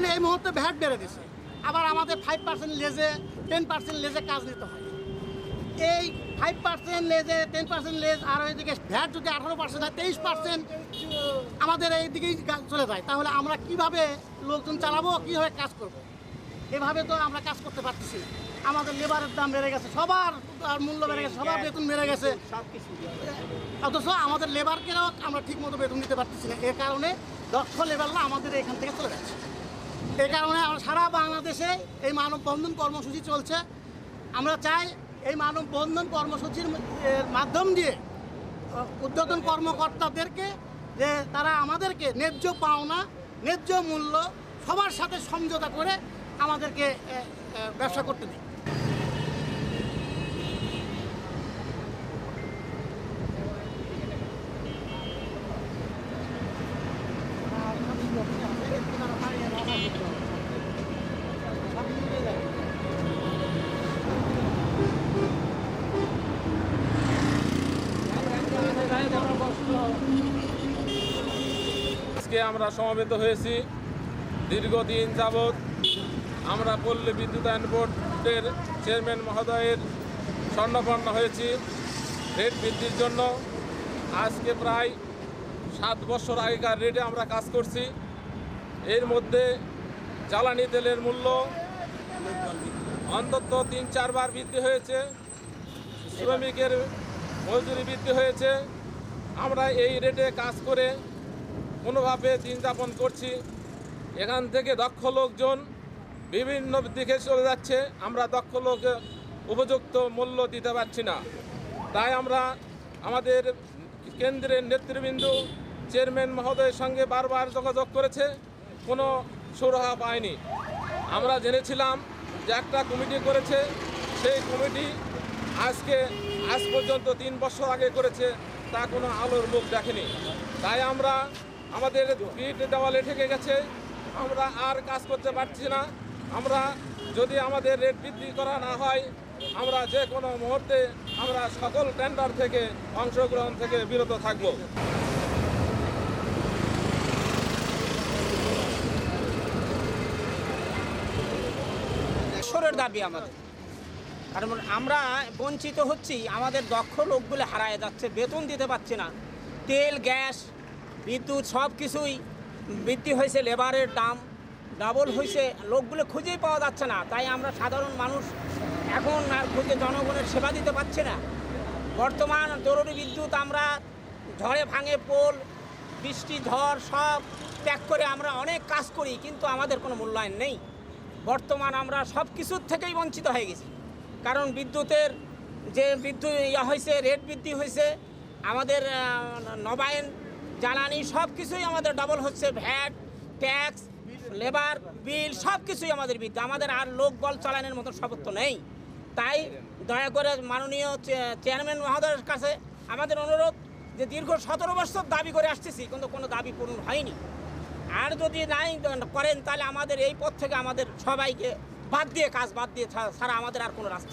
ধরেন এই মুহূর্তে ভ্যাট বেড়ে দিছে, আবার আমাদের 5% লেজে 10% লেজে কাজ নিতে হয়। এই 5% লেজে 10% লেজ আর ওইদিকে ভ্যাট যদি 18% হয় 23% আমাদের এই দিকেই চলে যায়, তাহলে আমরা কিভাবে লোকজন চালাবো, কীভাবে কাজ করব? এভাবে তো আমরা কাজ করতে পারতেছি না। আমাদের লেবারের দাম বেড়ে গেছে, সবার মূল্য বেড়ে গেছে, সবার বেতন বেড়ে গেছে, অথচ আমাদের লেবারকেও আমরা ঠিকমতো বেতন দিতে পারতেছি না। এর কারণে দক্ষ লেবাররা আমাদের এখান থেকে চলে যাচ্ছে। এই কারণে আমরা সারা বাংলাদেশে এই মানববন্ধন কর্মসূচি চলছে। আমরা চাই এই মানববন্ধন কর্মসূচির মাধ্যম দিয়ে ঊর্ধ্বতন কর্মকর্তাদেরকে যে তারা আমাদেরকে ন্যায্য পাওনা, ন্যায্য মূল্য সবার সাথে সমঝোতা করে আমাদেরকে ব্যবসা করতে দিই। আজকে আমরা সমবেত হয়েছি। দীর্ঘদিন যাবৎ আমরা পল্লী বিদ্যুতায়ন বোর্ডের চেয়ারম্যান মহোদয়ের স্বর্ণপন্ন হয়েছি রেট বৃদ্ধির জন্য। আজকে প্রায় 7 বছর আগেকার রেটে আমরা কাজ করছি। এর মধ্যে জ্বালানি তেলের মূল্য অন্তত 3-4 বার বৃদ্ধি হয়েছে, শ্রমিকের মজুরি বৃদ্ধি হয়েছে। আমরা এই রেটে কাজ করে কোনোভাবে দিন যাপন করছি। এখান থেকে দক্ষ লোকজন বিভিন্ন দিকে চলে যাচ্ছে, আমরা দক্ষ লোক উপযুক্ত মূল্য দিতে পারছি না। তাই আমরা আমাদের কেন্দ্রের নেতৃবৃন্দ চেয়ারম্যান মহোদয়ের সঙ্গে বারবার যোগাযোগ করেছে, কোনো সুরাহা পায়নি। আমরা জেনেছিলাম যে একটা কমিটি করেছে, সেই কমিটি আজ পর্যন্ত 3 বছর আগে করেছে, তা কোনো আলোর মুখ দেখেনি। তাই আমরা আমাদের পিঠ দেওয়ালে ঠেকে গেছে, আমরা আর কাজ করতে পারছি না। আমরা যদি আমাদের রেট বৃদ্ধি করা না হয়, আমরা যে কোনো মুহূর্তে আমরা সকল টেন্ডার থেকে অংশগ্রহণ থেকে বিরত থাকব। সরের দাবি আমাদের, কারণ আমরা বঞ্চিত হচ্ছি, আমাদের দক্ষ লোকগুলো হারায় যাচ্ছে, বেতন দিতে পারছি না। তেল, গ্যাস, বিদ্যুৎ সব কিছুই বৃদ্ধি হয়েছে, লেবারের দাম ডাবল হয়েছে, লোকগুলো খুঁজেই পাওয়া যাচ্ছে না। তাই আমরা সাধারণ মানুষ এখন আর খুঁজে জনগণের সেবা দিতে পারছি না। বর্তমান জরুরি বিদ্যুৎ আমরা ঝড়ে ভাঙে পোল, বৃষ্টি ঝড় সব ত্যাগ করে আমরা অনেক কাজ করি, কিন্তু আমাদের কোনো মূল্যায়ন নেই। বর্তমান আমরা সব কিছুর থেকেই বঞ্চিত হয়ে গেছি, কারণ বিদ্যুতের যে বিদ্যুৎ হয়েছে, রেট বৃদ্ধি হয়েছে, আমাদের নবায়ন, জ্বালানি সব কিছুই আমাদের ডাবল হচ্ছে, ভ্যাট, ট্যাক্স, লেবার বিল সব কিছুই আমাদের বৃদ্ধি। আমাদের আর লোক বল চালানোর মতো সামর্থ্য নেই। তাই দয়া করে মাননীয় চেয়ারম্যান মহোদয়ের কাছে আমাদের অনুরোধ যে দীর্ঘ 17 বছর দাবি করে আসতেছি, কিন্তু কোনো দাবি পূরণ হয়নি। আর যদি নাই করেন, তাহলে আমাদের এই পথ থেকে আমাদের সবাইকে বাদ দিয়ে, কাজ বাদ দিয়ে ছাড়া আমাদের আর কোনো রাস্তা